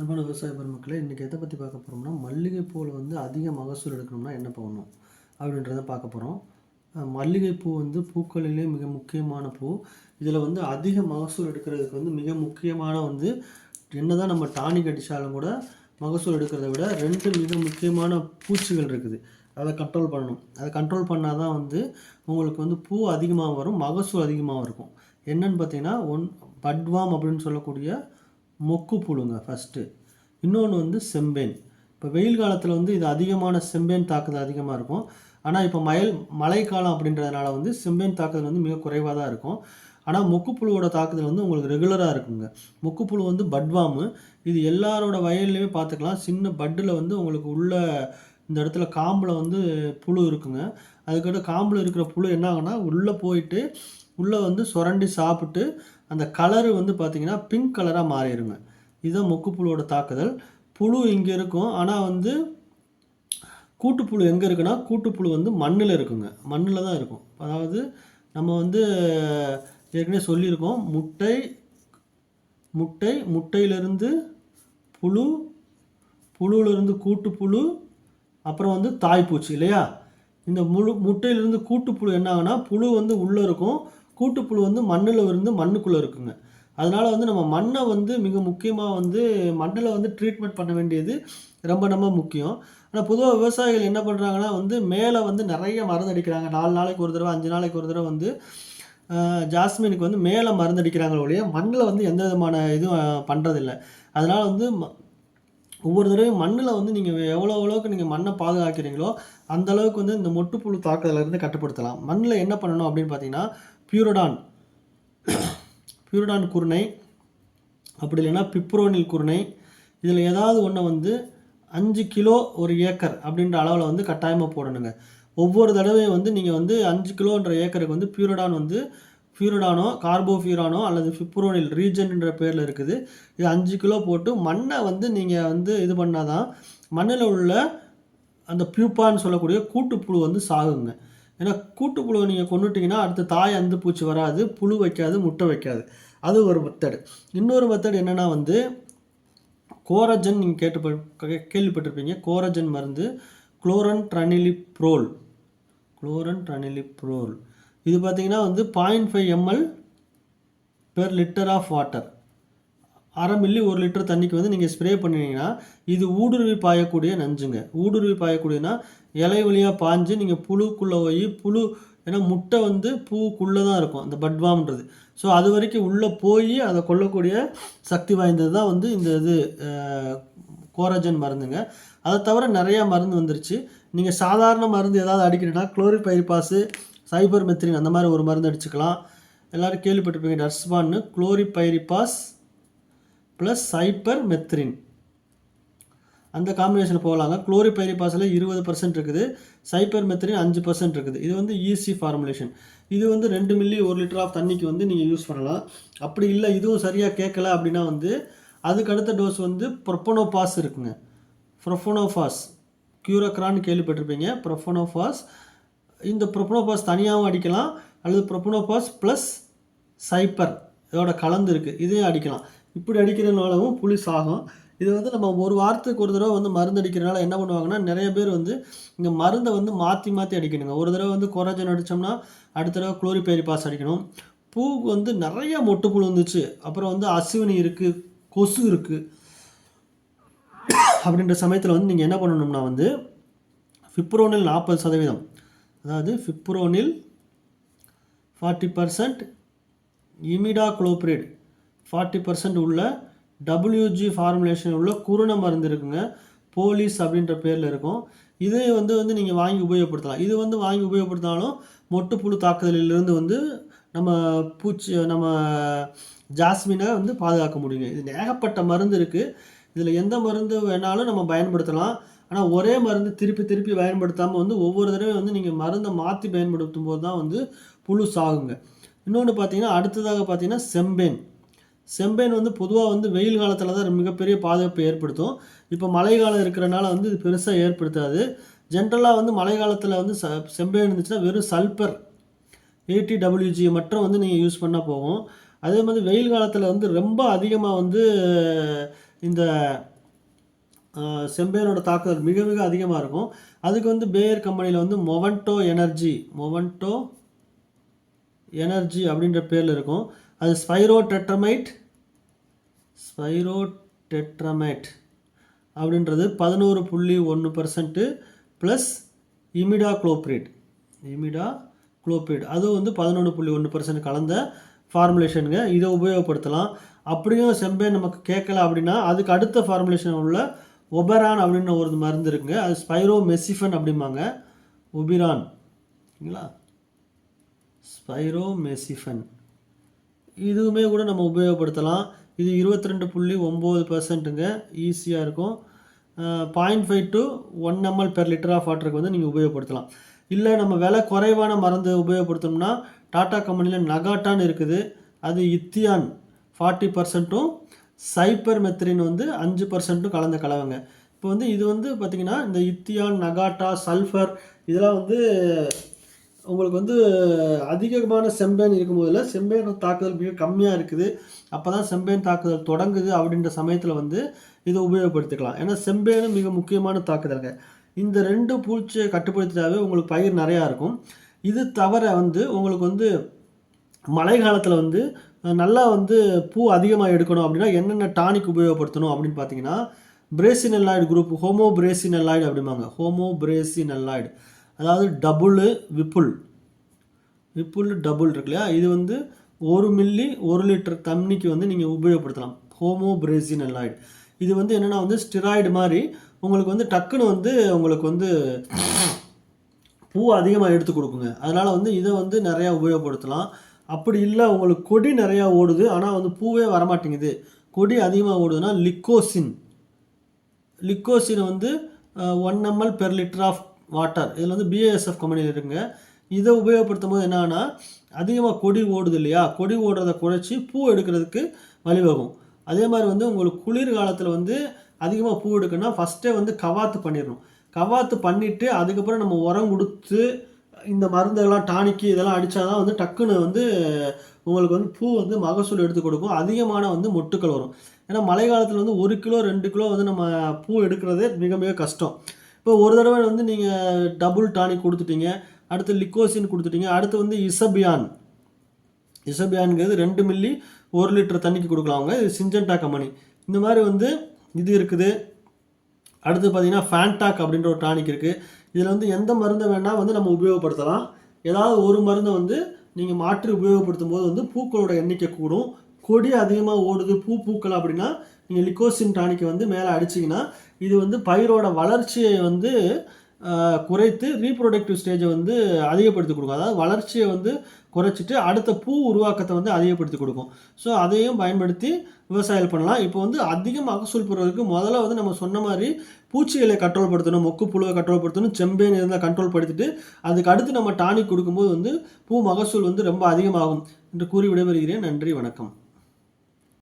அன்பான விவசாய பெருமக்களே, இன்றைக்கி எதை பற்றி பார்க்க போகிறோம்னா, மல்லிகைப்பூவில் வந்து அதிக மகசூல் எடுக்கணும்னா என்ன பண்ணணும் அப்படின்றத பார்க்க போகிறோம். மல்லிகைப்பூ வந்து பூக்களிலே மிக முக்கியமான பூ. இதில் வந்து அதிக மகசூல் எடுக்கிறதுக்கு வந்து மிக முக்கியமான வந்து என்னதான் நம்ம டானிக் அடித்தாலும் கூட மகசூல் எடுக்கிறத விட 2 மிக முக்கியமான பூச்சிகள் இருக்குது. அதை கண்ட்ரோல் பண்ணணும். அதை கண்ட்ரோல் பண்ணால் தான் வந்து உங்களுக்கு வந்து பூ அதிகமாக வரும், மகசூல் அதிகமாகவும் இருக்கும். என்னன்னு பார்த்தீங்கன்னா, பட்வாம் அப்படின்னு சொல்லக்கூடிய மொக்கு புழுங்க ஃபஸ்ட்டு. இன்னொன்று வந்து செம்பேன். இப்போ வெயில் காலத்தில் வந்து இது அதிகமான செம்பேன் தாக்குதல் அதிகமாக இருக்கும். ஆனால் இப்போ மழைக்காலம் அப்படின்றதுனால வந்து செம்பேன் தாக்குதல் வந்து மிக குறைவாக தான் இருக்கும். ஆனால் மொக்குப்புழுவோட தாக்குதல் வந்து உங்களுக்கு ரெகுலராக இருக்குங்க. மொக்குப்புழு வந்து பட்வாமு. இது எல்லாரோட வயல்லையுமே பார்த்துக்கலாம். சின்ன பட்டில் வந்து உங்களுக்கு உள்ள இந்த இடத்துல காம்பில் வந்து புழு இருக்குங்க. அதுக்கடுத்து காம்பில் இருக்கிற புழு என்ன ஆகுனா உள்ளே போயிட்டு உள்ளே வந்து சுரண்டி சாப்பிட்டு அந்த கலரு வந்து பார்த்திங்கன்னா பிங்க் கலராக மாறிடுங்க. இதுதான் மொக்குப்புழுவோட தாக்குதல். புழு இங்கே இருக்கும். ஆனால் வந்து கூட்டுப்புழு எங்கே இருக்குன்னா, கூட்டுப்புழு வந்து மண்ணில் இருக்குங்க. மண்ணில் தான் இருக்கும். அதாவது நம்ம வந்து ஏற்கனவே சொல்லியிருக்கோம். முட்டையிலிருந்து புழு, புழுவிலிருந்து கூட்டுப்புழு, அப்புறம் வந்து தாய்ப்பூச்சி இல்லையா? இந்த முட்டையிலிருந்து கூட்டுப்புழு என்ன ஆகுனா, புழு வந்து உள்ளே இருக்கும், கூட்டுப்புழு வந்து மண்ணில் இருந்து மண்ணுக்குள்ளே இருக்குங்க. அதனால் வந்து நம்ம மண்ணை வந்து மிக முக்கியமாக வந்து மண்ணில் வந்து ட்ரீட்மெண்ட் பண்ண வேண்டியது ரொம்ப முக்கியம். ஆனால் பொதுவாக விவசாயிகள் என்ன பண்ணுறாங்கன்னா வந்து மேலே வந்து நிறைய மருந்து அடிக்கிறாங்க. 4 நாளைக்கு ஒரு தடவை 5 நாளைக்கு ஒரு தடவை வந்து ஜாஸ்மினுக்கு வந்து மேலே மருந்து அடிக்கிறாங்களே ஒழிய மண்ணில் வந்து எந்த விதமான இதுவும் பண்ணுறதில்ல. அதனால் வந்து ஒவ்வொரு தடவையும் மண்ணில் வந்து நீங்கள் அளவுக்கு நீங்கள் மண்ணை பாதுகாக்கிறீங்களோ அந்த அளவுக்கு வந்து இந்த மொட்டுப்புழு தாக்குதலேருந்து கட்டுப்படுத்தலாம். மண்ணில் என்ன பண்ணணும் அப்படின்னு பார்த்தீங்கன்னா, பியூரடான் குருணை, அப்படி இல்லைன்னா பிப்ரோனில் குருணை, இதில் ஏதாவது ஒன்று வந்து 5 கிலோ ஒரு ஏக்கர் அப்படின்ற அளவில் வந்து கட்டாயமாக போடணுங்க. ஒவ்வொரு தடவையும் வந்து நீங்கள் வந்து 5 கிலோன்ற ஏக்கருக்கு வந்து பியூரடானோ கார்போஃபியூரானோ அல்லது பிப்ரோனில் ரீஜன்ன்ற பேரில் இருக்குது. இது 5 கிலோ போட்டு மண்ணை வந்து நீங்கள் வந்து இது பண்ணால் தான் மண்ணில் உள்ள அந்த பியூப்பான்னு சொல்லக்கூடிய கூட்டுப்புழு வந்து சாகுங்க. ஏன்னா கூட்டுப்புழுவை நீங்கள் கொண்டுட்டிங்கன்னா அடுத்த தாய் அந்து பூச்சி வராது, புழு வைக்காது, முட்டை வைக்காது. அது ஒரு மெத்தடு. இன்னொரு மெத்தட் என்னென்னா வந்து கோரஜன், நீங்கள் கேள்விப்பட்டிருப்பீங்க. கோரஜன் மருந்து குளோரன் ட்ரனிலிப்ரோல். இது பார்த்தீங்கன்னா வந்து 0.5 ml per litre of water, 1/2 milli 1 litre தண்ணிக்கு வந்து நீங்கள் ஸ்ப்ரே பண்ணினீங்கன்னா இது ஊடுருவி பாயக்கூடிய நஞ்சுங்க. ஊடுருவி பாயக்கூடியனா இலை வழியாக பாஞ்சு நீங்கள் புழுக்குள்ளே போய் ஏன்னா முட்டை வந்து பூக்குள்ளே தான் இருக்கும் அந்த பட்வாம்ன்றது. ஸோ அது வரைக்கும் உள்ளே போய் அதை கொல்லக்கூடிய சக்தி வாய்ந்தது தான் வந்து இந்த கோரஜன் மருந்துங்க. அதை தவிர நிறையா மருந்து வந்துருச்சு. நீங்கள் சாதாரண மருந்து ஏதாவது அடிக்கிறீங்கன்னா குளோரிபைரிபாஸு, சைபர்மெத்ரின் அந்த மாதிரி ஒரு மருந்து அடிச்சுக்கலாம். எல்லோரும் கேள்விப்பட்டிருப்பீங்க டர்ஸ்பான்னு. குளோரிபைரிபாஸ் ப்ளஸ் சைபர்மெத்ரின் அந்த காம்பினேஷன் போகலாங்க. குளோரிபைரிபாஸில் 20% இருக்குது, சைபர்மெத்ரின் 5% இருக்குது. இது வந்து ஈஸி ஃபார்முலேஷன். இது வந்து 2 மில்லி 1 லிட்டர் ஆஃப் தண்ணிக்கு வந்து நீங்கள் யூஸ் பண்ணலாம். அப்படி இல்லை இதுவும் சரியாக கேட்கல அப்படின்னா வந்து அதுக்கு அடுத்த டோஸ் வந்து ப்ரொப்பனோபாஸ் இருக்குங்க. ப்ரொஃபனோஃபாஸ், கியூரக்ரான்னு கேள்விப்பட்டிருப்பீங்க. ப்ரொஃபனோஃபாஸ், இந்த ப்ரொப்பனோபாஸ் தனியாகவும் அடிக்கலாம் அல்லது ப்ரொப்பனோபாஸ் ப்ளஸ் சைப்பர் இதோட கலந்து இருக்குது, இதையும் அடிக்கலாம். இப்படி அடிக்கிறதுனாலவும் புளி சாகும். இது வந்து நம்ம ஒரு வாரத்துக்கு ஒரு தடவை வந்து மருந்து அடிக்கிறனால என்ன பண்ணுவாங்கன்னா, நிறைய பேர் வந்து இந்த மருந்தை வந்து மாற்றி அடிக்கணுங்க. ஒரு தடவை வந்து கோரஜன் அடித்தோம்னா அடுத்த தடவை குளோரிபைரிபாஸ் அடிக்கணும். பூவுக்கு வந்து நிறைய மொட்டுப்புழு வந்துச்சு, அப்புறம் வந்து அசுவினி இருக்குது, கொசு இருக்குது அப்படின்ற சமயத்தில் வந்து நீங்கள் என்ன பண்ணணும்னா வந்து பிப்ரோனில் 40%, அதாவது பிப்ரோனில் 40%, இமிடாக்ளோபிரிட் 40% உள்ள WG ஃபார்முலேஷன் உள்ள குருணை மருந்து இருக்குங்க. போலீஸ் அப்படின்ற பேரில் இருக்கும். இதை வந்து நீங்கள் வாங்கி உபயோகப்படுத்தலாம். இது வந்து வாங்கி உபயோகப்படுத்தினாலும் மொட்டுப்புழு தாக்குதலிலிருந்து வந்து நம்ம ஜாஸ்மினை வந்து பாதுகாக்க முடியுங்க. இது ஏகப்பட்ட மருந்து இருக்குது. இதில் எந்த மருந்து வேணாலும் நம்ம பயன்படுத்தலாம். ஆனால் ஒரே மருந்து திருப்பி பயன்படுத்தாமல் வந்து ஒவ்வொரு தடவையும் வந்து நீங்கள் மருந்தை மாற்றி பயன்படுத்தும் போது தான் வந்து புழு சாகுங்க. இன்னொன்று பார்த்தீங்கன்னா, அடுத்ததாக பார்த்தீங்கன்னா செம்பேன் வந்து பொதுவாக வந்து வெயில் காலத்தில் தான் மிகப்பெரிய பாதிப்பை ஏற்படுத்தும். இப்போ மழை காலம் இருக்கிறனால வந்து இது பெருசாக ஏற்படுத்தாது. ஜென்ரலாக வந்து மழை காலத்தில் வந்து செம்பேன் இருந்துச்சுன்னா வெறும் சல்பர் 80 WG மட்டும் வந்து நீங்கள் யூஸ் பண்ணால் போகும். அதே மாதிரி வெயில் காலத்தில் வந்து ரொம்ப அதிகமாக வந்து இந்த செம்பேனோட தாக்குதல் மிக மிக அதிகமாக இருக்கும். அதுக்கு வந்து பேயர் கம்பெனியில் வந்து மொவன்டோ எனர்ஜி அப்படின்ற பேரில் இருக்கும். அது ஸ்பைரோடெட்ரமைட் அப்படின்றது 11.1% ப்ளஸ் இமிடாக்ளோப்ரிட் அதுவும் வந்து 11.1% கலந்த ஃபார்முலேஷனுங்க. இதை உபயோகப்படுத்தலாம். அப்படியும் செம்பேன் நமக்கு கேட்கல அப்படின்னா அதுக்கு அடுத்த ஃபார்முலேஷன் உள்ள ஒபரான் அப்படின்னு ஒரு மருந்து இருக்குங்க. அது ஸ்பைரோமெசிஃபன் அப்படிம்பாங்க. ஒபிரான் சரிங்களா, ஸ்பைரோமெசிஃபன் இதுவுமே கூட நம்ம உபயோகப்படுத்தலாம். இது 22.9%ங்க, ஈஸியாக இருக்கும். 0.5 to 1 ml per liter of வாட்டருக்கு வந்து நீங்கள் உபயோகப்படுத்தலாம். இல்லை நம்ம விலை குறைவான மருந்து உபயோகப்படுத்தணும்னா டாடா கம்பெனியில் நகாட்டான் இருக்குது. அது இத்தியான் 40%ம் சைப்பர் மெத்ரின் வந்து 5%ம் கலந்த கலவைங்க. இப்போ வந்து இது வந்து பார்த்திங்கன்னா இந்த இத்தியான், நகாட்டா, சல்ஃபர் இதெல்லாம் வந்து உங்களுக்கு வந்து அதிகமான செம்பேன் இருக்கும்போதில் செம்பேன் தாக்குதல் மிக கம்மியாக இருக்குது. அப்போ தான் செம்பேன் தாக்குதல் தொடங்குது அப்படின்ற சமயத்தில் வந்து இதை உபயோகப்படுத்திக்கலாம். ஏன்னா செம்பேனு மிக முக்கியமான தாக்குதல்ங்க. இந்த 2 பூச்சியை கட்டுப்படுத்திட்டாவே உங்களுக்கு பயிர் நிறையா இருக்கும். இது தவிர வந்து உங்களுக்கு வந்து மழை காலத்தில் வந்து நல்லா வந்து பூ அதிகமாக எடுக்கணும் அப்படின்னா என்னென்ன டானிக் உபயோகப்படுத்தணும் அப்படின்னு பார்த்தீங்கன்னா பிரேசினெல்லாய்டு குரூப், ஹோமோபிரேசினெல்லாய்டு அப்படிம்பாங்க. ஹோமோபிரேசினெல்லாய்டு அதாவது விப்புல் டபுள் இருக்கு இல்லையா, இது வந்து 1 மில்லி 1 லிட்டர் தண்ணிக்கு வந்து நீங்கள் உபயோகப்படுத்தலாம். ஹோமோபிரேசினெல்லாய்டு இது வந்து என்னென்னா வந்து ஸ்டிராய்டு மாதிரி உங்களுக்கு வந்து டக்குன்னு வந்து உங்களுக்கு வந்து பூ அதிகமாக எடுத்து கொடுக்குங்க. அதனால் வந்து இதை வந்து நிறையா உபயோகப்படுத்தலாம். அப்படி இல்லை உங்களுக்கு கொடி நிறையா ஓடுது ஆனால் வந்து பூவே வரமாட்டேங்குது, கொடி அதிகமாக ஓடுதுன்னா லிக்கோசினை வந்து 1 ml per liter of water, இதில் வந்து BASF கம்பெனியில் இருக்குங்க. இதை உபயோகப்படுத்தும் போது என்னன்னா அதிகமாக கொடி ஓடுது இல்லையா, கொடி ஓடுறதை குறைச்சி பூ எடுக்கிறதுக்கு வழிவகும். அதே மாதிரி வந்து உங்களுக்கு குளிர்காலத்தில் வந்து அதிகமாக பூ எடுக்கணும்னா ஃபஸ்ட்டே வந்து கவாத்து பண்ணிடணும். கவாத்து பண்ணிவிட்டு அதுக்கப்புறம் நம்ம உரம் கொடுத்து இந்த மருந்துகள்லாம் டானிக்கு இதெல்லாம் அடித்தா தான் வந்து டக்குன்னு வந்து உங்களுக்கு வந்து பூ வந்து மகசூல் எடுத்து கொடுக்கும். அதிகமான வந்து மொட்டுக்கள் வரும். ஏன்னா மழை காலத்தில் வந்து 1 கிலோ 2 கிலோ வந்து நம்ம பூ எடுக்கிறதே மிக மிக கஷ்டம். இப்போ ஒரு தடவை வந்து நீங்கள் டபுள் டானிக் கொடுத்துட்டீங்க, அடுத்து லிக்கோசின் கொடுத்துட்டீங்க, அடுத்து வந்து இசபியான்ங்கிறது 2 மில்லி 1 லிட்டர் தண்ணிக்கு கொடுக்கலாங்க. இது சிஞ்சன்டா கம்பெனி. இந்த மாதிரி வந்து இது இருக்குது. அடுத்து பார்த்தீங்கன்னா ஃபேன்டாக் அப்படின்ற ஒரு டானிக் இருக்குது. இதில் வந்து எந்த மருந்தை வேணால் வந்து நம்ம உபயோகப்படுத்தலாம். ஏதாவது ஒரு மருந்தை வந்து நீங்கள் மாற்றி உபயோகப்படுத்தும் போது வந்து பூக்களோட எண்ணிக்கை கூடும். கொடி அதிகமாக ஓடுது, பூக்கள் அப்படின்னா நீங்கள் லிக்கோசின் டானிக்கை வந்து மேலே அடிச்சிங்கன்னா இது வந்து பயிரோட வளர்ச்சியை வந்து குறைத்து ரீப்ரொடக்டிவ் ஸ்டேஜை வந்து அதிகப்படுத்தி கொடுக்கும். அதாவது வளர்ச்சியை வந்து குறைச்சிட்டு அடுத்த பூ உருவாக்கத்தை வந்து அதிகப்படுத்தி கொடுக்கும். ஸோ அதையும் பயன்படுத்தி விவசாயம் பண்ணலாம். இப்போ வந்து அதிக மகசூல் பெறுவதற்கு முதல்ல வந்து நம்ம சொன்ன மாதிரி பூச்சிகளை கண்ட்ரோல் படுத்தணும், மொக்கு புழுவை கண்ட்ரோல் படுத்தணும், செம்பேன் இருந்தால் கண்ட்ரோல் படுத்திட்டு அதுக்கு அடுத்து நம்ம டானிக் கொடுக்கும்போது வந்து பூ மகசூல் வந்து ரொம்ப அதிகமாகும் என்று கூறி விடைபெறுகிறேன். நன்றி, வணக்கம்.